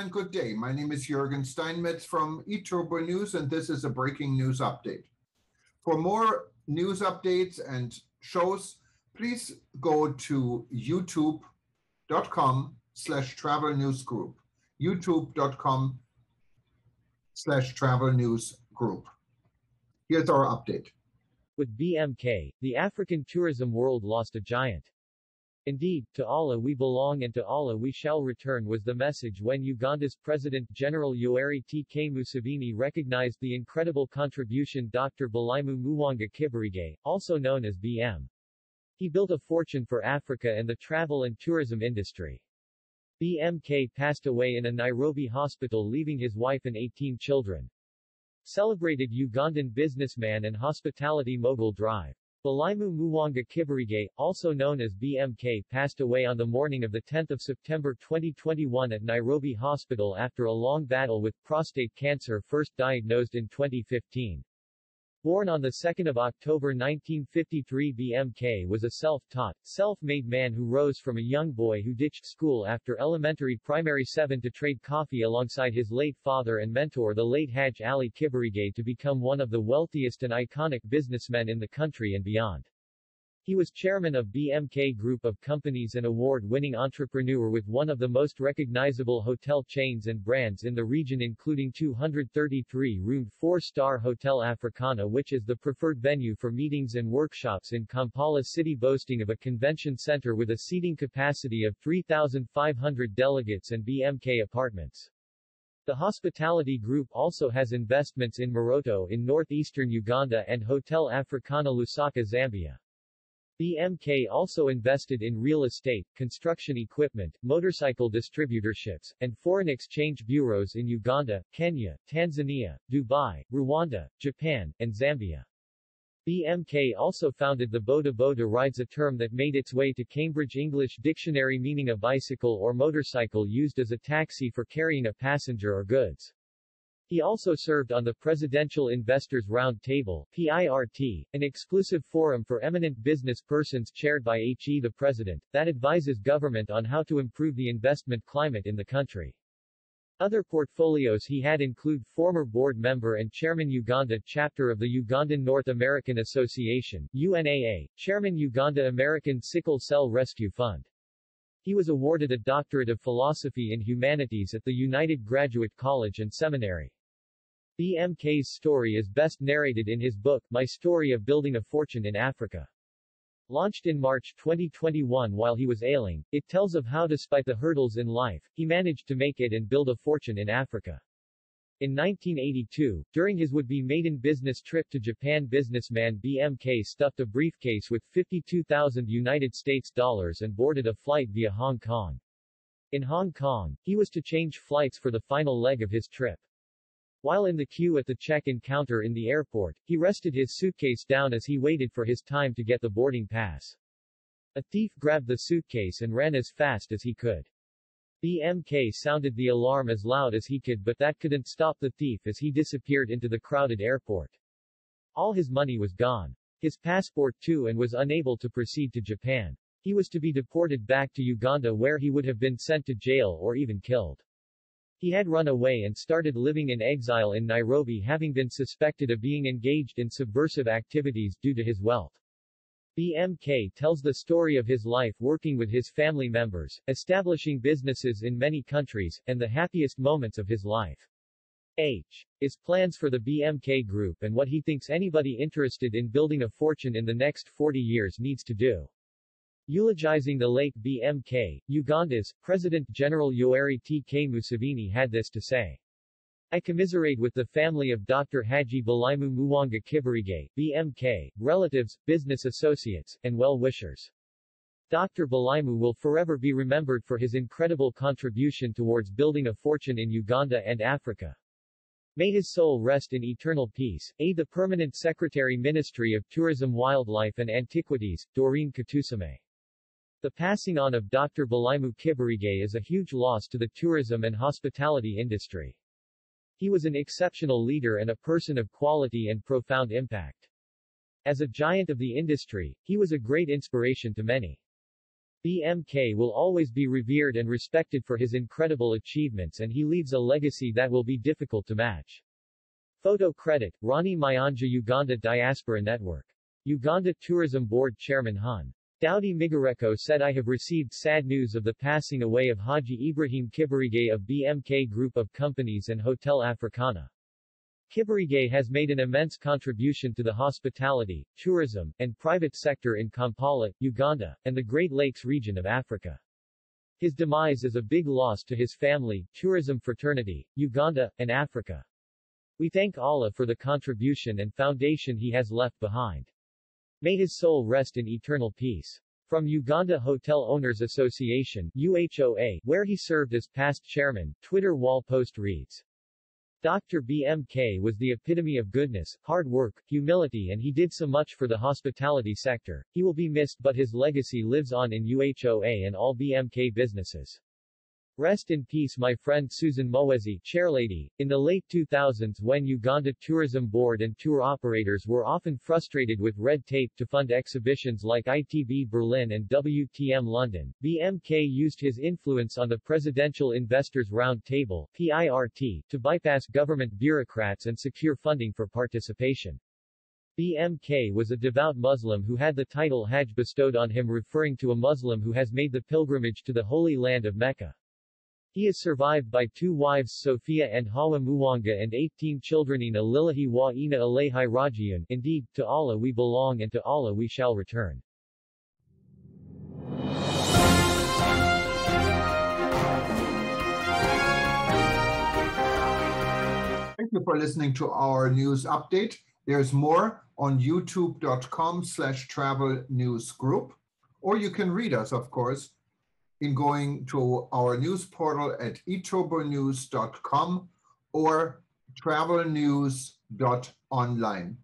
and good day. My name is Jürgen Steinmetz from eTurboNews, and this is a breaking news update. For more news updates and shows, please go to youtube.com/travel news group. youtube.com/travel news group. Here's our update. With BMK, the African tourism world lost a giant. Indeed, to Allah we belong and to Allah we shall return was the message when Uganda's President General Yoweri Museveni recognized the incredible contribution Dr. Bulaimu Muwanga Kibirige, also known as BM. He built a fortune for Africa and the travel and tourism industry. BMK passed away in a Nairobi hospital leaving his wife and 18 children. Celebrated Ugandan businessman and hospitality mogul Drive. Bulaimu Muwanga Kibirige, also known as BMK, passed away on the morning of 10 September 2021 at Nairobi Hospital after a long battle with prostate cancer first diagnosed in 2015. Born on 2 October 1953, BMK was a self-taught, self-made man who rose from a young boy who ditched school after elementary primary 7 to trade coffee alongside his late father and mentor the late Haj Ali Kibirige to become one of the wealthiest and iconic businessmen in the country and beyond. He was chairman of BMK Group of Companies and award-winning entrepreneur with one of the most recognizable hotel chains and brands in the region, including 233-roomed 4-star Hotel Africana, which is the preferred venue for meetings and workshops in Kampala city, boasting of a convention center with a seating capacity of 3,500 delegates and BMK apartments. The hospitality group also has investments in Moroto in northeastern Uganda and Hotel Africana Lusaka, Zambia. BMK also invested in real estate, construction equipment, motorcycle distributorships, and foreign exchange bureaus in Uganda, Kenya, Tanzania, Dubai, Rwanda, Japan, and Zambia. BMK also founded the Boda Boda Rides, a term that made its way to Cambridge English Dictionary meaning a bicycle or motorcycle used as a taxi for carrying a passenger or goods. He also served on the Presidential Investors Round Table, PIRT, an exclusive forum for eminent business persons chaired by HE the President, that advises government on how to improve the investment climate in the country. Other portfolios he had include former board member and chairman Uganda chapter of the Ugandan North American Association, UNAA, chairman Uganda American Sickle Cell Rescue Fund. He was awarded a doctorate of philosophy in humanities at the United Graduate College and Seminary. BMK's story is best narrated in his book, My Story of Building a Fortune in Africa. Launched in March 2021 while he was ailing, it tells of how despite the hurdles in life, he managed to make it and build a fortune in Africa. In 1982, during his would-be maiden business trip to Japan, businessman BMK stuffed a briefcase with $52,000 and boarded a flight via Hong Kong. In Hong Kong, he was to change flights for the final leg of his trip. While in the queue at the check-in counter in the airport, he rested his suitcase down as he waited for his time to get the boarding pass. A thief grabbed the suitcase and ran as fast as he could. BMK sounded the alarm as loud as he could, but that couldn't stop the thief as he disappeared into the crowded airport. All his money was gone. His passport too, and was unable to proceed to Japan. He was to be deported back to Uganda where he would have been sent to jail or even killed. He had run away and started living in exile in Nairobi, having been suspected of being engaged in subversive activities due to his wealth. BMK tells the story of his life working with his family members, establishing businesses in many countries, and the happiest moments of his life. His plans for the BMK Group and what he thinks anybody interested in building a fortune in the next 40 years needs to do. Eulogizing the late BMK, Uganda's President General Yoweri Museveni had this to say. I commiserate with the family of Dr. Haji Bulaimu Muwanga Kibirige, BMK, relatives, business associates, and well-wishers. Dr. Bulaimu will forever be remembered for his incredible contribution towards building a fortune in Uganda and Africa. May his soul rest in eternal peace. The Permanent Secretary, Ministry of Tourism, Wildlife and Antiquities, Doreen Katusame. The passing on of Dr. Bulaimu Kibirige is a huge loss to the tourism and hospitality industry. He was an exceptional leader and a person of quality and profound impact. As a giant of the industry, he was a great inspiration to many. BMK will always be revered and respected for his incredible achievements, and he leaves a legacy that will be difficult to match. Photo credit, Ronnie Mayanja, Uganda Diaspora Network. Uganda Tourism Board Chairman Hon. Daudi Migareko said, I have received sad news of the passing away of Haji Ibrahim Kibirige of BMK Group of Companies and Hotel Africana. Kibirige has made an immense contribution to the hospitality, tourism, and private sector in Kampala, Uganda, and the Great Lakes region of Africa. His demise is a big loss to his family, tourism fraternity, Uganda, and Africa. We thank Allah for the contribution and foundation he has left behind. May his soul rest in eternal peace. From Uganda Hotel Owners Association, UHOA, where he served as past chairman, Twitter wall post reads, Dr. BMK was the epitome of goodness, hard work, humility, and he did so much for the hospitality sector. He will be missed, but his legacy lives on in UHOA and all BMK businesses. Rest in peace, my friend Susan Mwezi, chairlady. In the late 2000s, when Uganda Tourism Board and tour operators were often frustrated with red tape to fund exhibitions like ITB Berlin and WTM London, BMK used his influence on the Presidential Investors Round Table (PIRT) to bypass government bureaucrats and secure funding for participation. BMK was a devout Muslim who had the title Hajj bestowed on him, referring to a Muslim who has made the pilgrimage to the Holy Land of Mecca. He is survived by 2 wives, Sophia and Hawa Muwanga, and 18 children. Inna lillahi wa inna ilayhi rajiun. Indeed, to Allah we belong and to Allah we shall return. Thank you for listening to our news update. There's more on youtube.com/travel news group, or you can read us, of course, in going to our news portal at eTurboNews.com or travelnews.online.